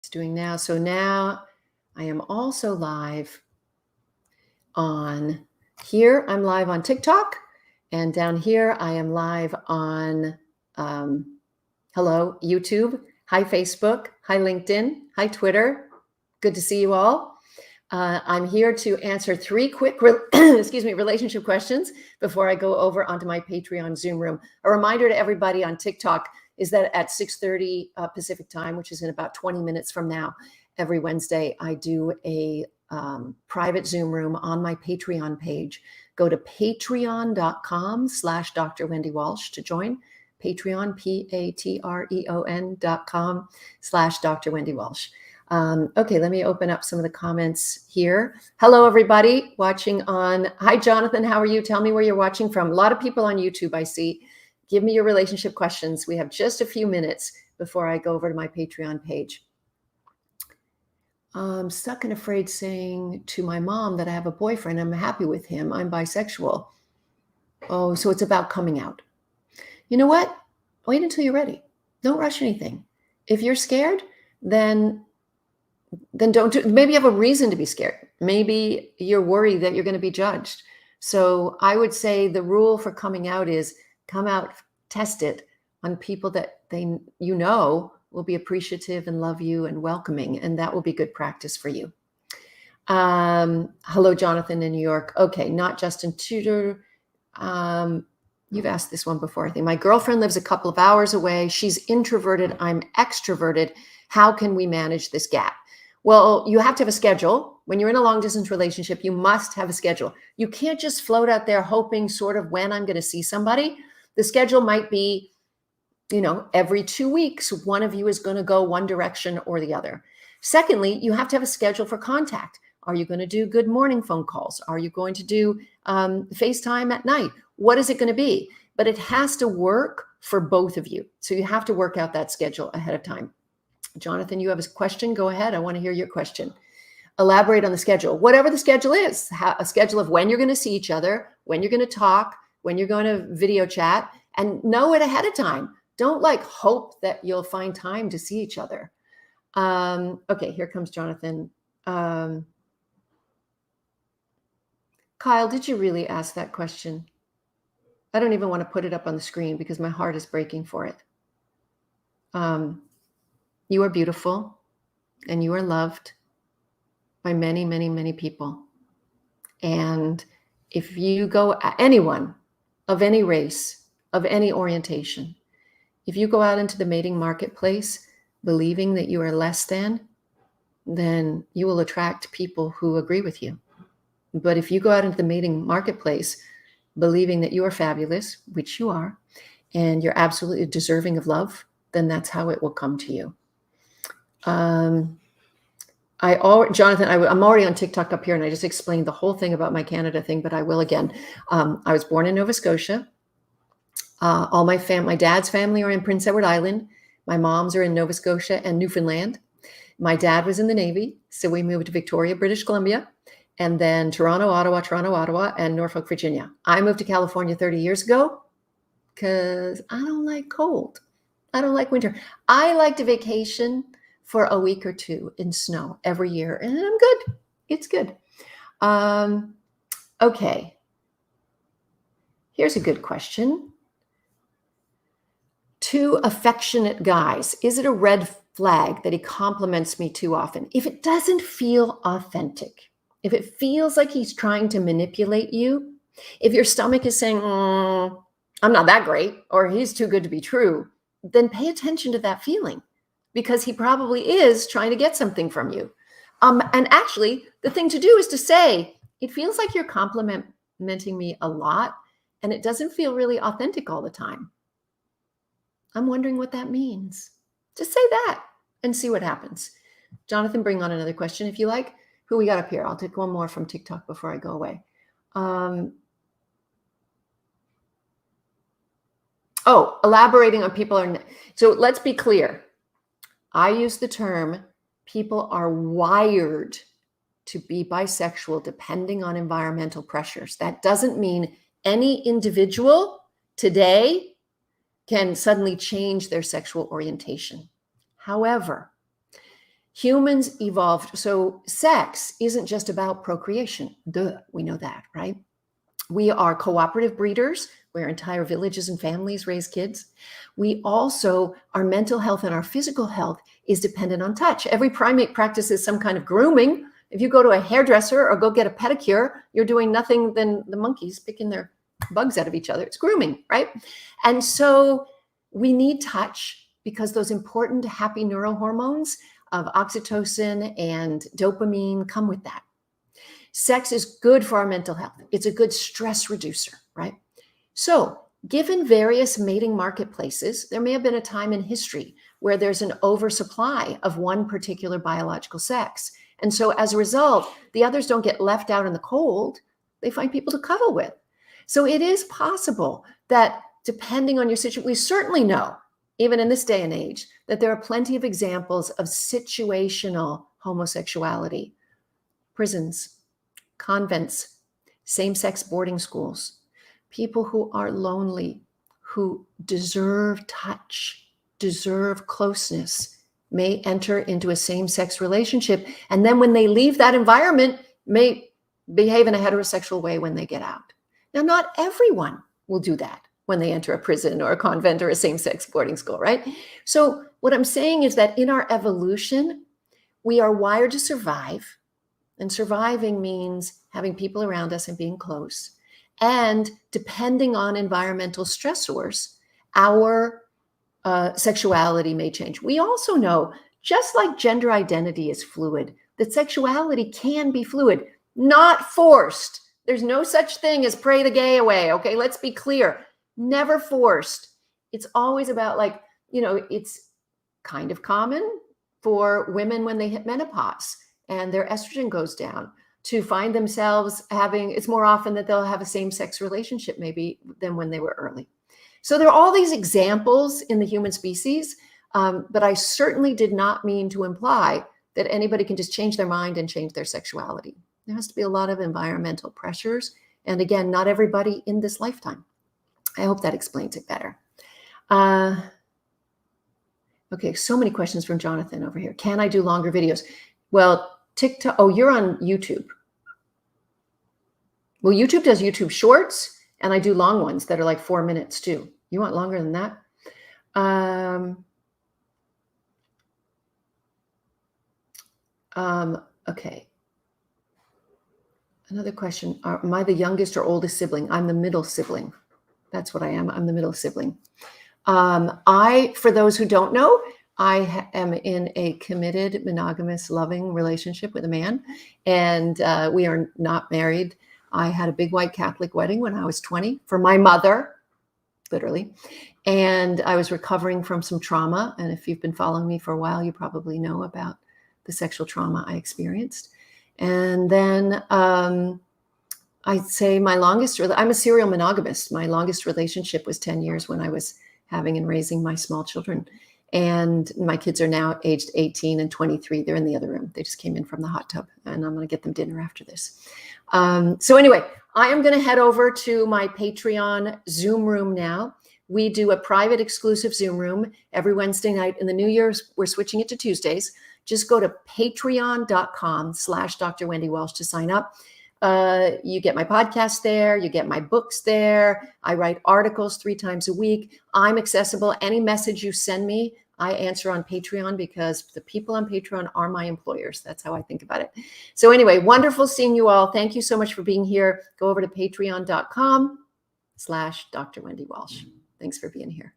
It's doing now. So now I am also live on here. I'm live on TikTok, and down here I am live on hello YouTube, hi Facebook, hi LinkedIn, hi Twitter. Good to see you all. I'm here to answer 3 quick relationship questions before I go over onto my Patreon Zoom room. A reminder to everybody on TikTok is that at 6:30 Pacific time, which is in about 20 minutes from now, every Wednesday, I do a private Zoom room on my Patreon page. Go to patreon.com/Dr. Wendy Walsh to join. Patreon, patreon.com/Dr. Wendy Walsh. Okay, let me open up some of the comments here. Hello, everybody watching on. Hi, Jonathan. How are you? Tell me where you're watching from. A lot of people on YouTube, I see. Give me your relationship questions. We have just a few minutes before I go over to my Patreon page. I'm stuck and afraid saying to my mom that I have a boyfriend. I'm happy with him. I'm bisexual. Oh, so it's about coming out. You know what? Wait until you're ready. Don't rush anything. If you're scared, then don't do. Maybe you have a reason to be scared. Maybe you're worried that you're going to be judged. So I would say the rule for coming out is come out, test it on people that will be appreciative and love you and welcoming, and that will be good practice for you. Hello, Jonathan in New York. Okay, not Justin Tudor. You've asked this one before, I think. My girlfriend lives a couple of hours away. She's introverted. I'm extroverted. How can we manage this gap? Well, you have to have a schedule. When you're in a long distance relationship, you must have a schedule. You can't just float out there hoping sort of when I'm going to see somebody. The schedule might be, every 2 weeks, one of you is going to go one direction or the other. Secondly, you have to have a schedule for contact. Are you going to do good morning phone calls? Are you going to do FaceTime at night? What is it going to be? But it has to work for both of you. So you have to work out that schedule ahead of time. Jonathan, you have a question? Go ahead. I want to hear your question. Elaborate on the schedule. Whatever the schedule is, a schedule of when you're going to see each other, when you're going to talk, when you're going to video chat, and know it ahead of time. Don't hope that you'll find time to see each other. Okay, here comes Jonathan. Kyle, did you really ask that question? I don't even want to put it up on the screen because my heart is breaking for it. You are beautiful and you are loved by many, many, many people. And if you go, anyone of any race, of any orientation, if you go out into the mating marketplace believing that you are less than, then you will attract people who agree with you. But if you go out into the mating marketplace believing that you are fabulous, which you are, and you're absolutely deserving of love, then that's how it will come to you. Jonathan, I'm already on TikTok up here, and I just explained the whole thing about my Canada thing, but I will again. I was born in Nova Scotia. All my dad's family are in Prince Edward Island. My mom's are in Nova Scotia and Newfoundland. My dad was in the Navy, so we moved to Victoria, British Columbia, and then Toronto, Ottawa, and Norfolk, Virginia. I moved to California 30 years ago because I don't like cold. I don't like winter. I like to vacation for a week or two in snow every year, and I'm good. It's good. Okay. Here's a good question. 2 affectionate guys. Is it a red flag that he compliments me too often? If it doesn't feel authentic, if it feels like he's trying to manipulate you, if your stomach is saying, I'm not that great, or he's too good to be true, then pay attention to that feeling, because he probably is trying to get something from you. And actually, the thing to do is to say, it feels like you're complimenting me a lot, and it doesn't feel really authentic all the time. I'm wondering what that means. Just say that and see what happens. Jonathan, bring on another question if you like. Who we got up here? I'll take one more from TikTok before I go away. Elaborating on people so let's be clear. I use the term people are wired to be bisexual depending on environmental pressures. That doesn't mean any individual today can suddenly change their sexual orientation. However, Humans evolved. So sex isn't just about procreation. Duh, we know that, right? We are cooperative breeders where entire villages and families raise kids. We also, our mental health and our physical health is dependent on touch. Every primate practices some kind of grooming. If you go to a hairdresser or go get a pedicure, you're doing nothing than the monkeys picking their bugs out of each other. It's grooming, right? And so we need touch because those important happy neurohormones of oxytocin and dopamine come with that. Sex is good for our mental health. It's a good stress reducer, right? So, given various mating marketplaces, there may have been a time in history where there's an oversupply of one particular biological sex. And so, as a result, the others don't get left out in the cold. They find people to cuddle with. So, it is possible that depending on your situation, we certainly know, even in this day and age, that there are plenty of examples of situational homosexuality, prisons, convents, same-sex boarding schools, people who are lonely, who deserve touch, deserve closeness, may enter into a same-sex relationship. And then when they leave that environment, may behave in a heterosexual way when they get out. Now, not everyone will do that when they enter a prison or a convent or a same-sex boarding school, right? So what I'm saying is that in our evolution, we are wired to survive. And surviving means having people around us and being close. And depending on environmental stressors, our sexuality may change. We also know, just like gender identity is fluid, that sexuality can be fluid, not forced. There's no such thing as pray the gay away. Okay, let's be clear. Never forced. It's always about it's kind of common for women when they hit menopause and their estrogen goes down to find themselves it's more often that they'll have a same-sex relationship maybe than when they were early. So there are all these examples in the human species, but I certainly did not mean to imply that anybody can just change their mind and change their sexuality. There has to be a lot of environmental pressures. And again, not everybody in this lifetime. I hope that explains it better. Okay, so many questions from Jonathan over here. Can I do longer videos? Well, TikTok, you're on YouTube. Well, YouTube does YouTube Shorts, and I do long ones that are like 4 minutes too. You want longer than that? Okay. Another question. Am I the youngest or oldest sibling? I'm the middle sibling. That's what I am. I'm the middle sibling. For those who don't know, I am in a committed, monogamous, loving relationship with a man, and we are not married. I had a big white Catholic wedding when I was 20 for my mother, literally, and I was recovering from some trauma. And if you've been following me for a while, you probably know about the sexual trauma I experienced. And then I'd say I'm a serial monogamist. My longest relationship was 10 years when I was having and raising my small children. And my kids are now aged 18 and 23. They're in the other room. They just came in from the hot tub, and I'm going to get them dinner after this. So anyway, I am going to head over to my Patreon Zoom room now. We do a private exclusive Zoom room every Wednesday night. In the new year, we're switching it to Tuesdays. Just go to patreon.com/Dr. Wendy Walsh to sign up. You get my podcast there. You get my books there. I write articles 3 times a week. I'm accessible. Any message you send me, I answer on Patreon because the people on Patreon are my employers. That's how I think about it. So anyway, wonderful seeing you all. Thank you so much for being here. Go over to patreon.com/Dr. Wendy Walsh. Thanks for being here.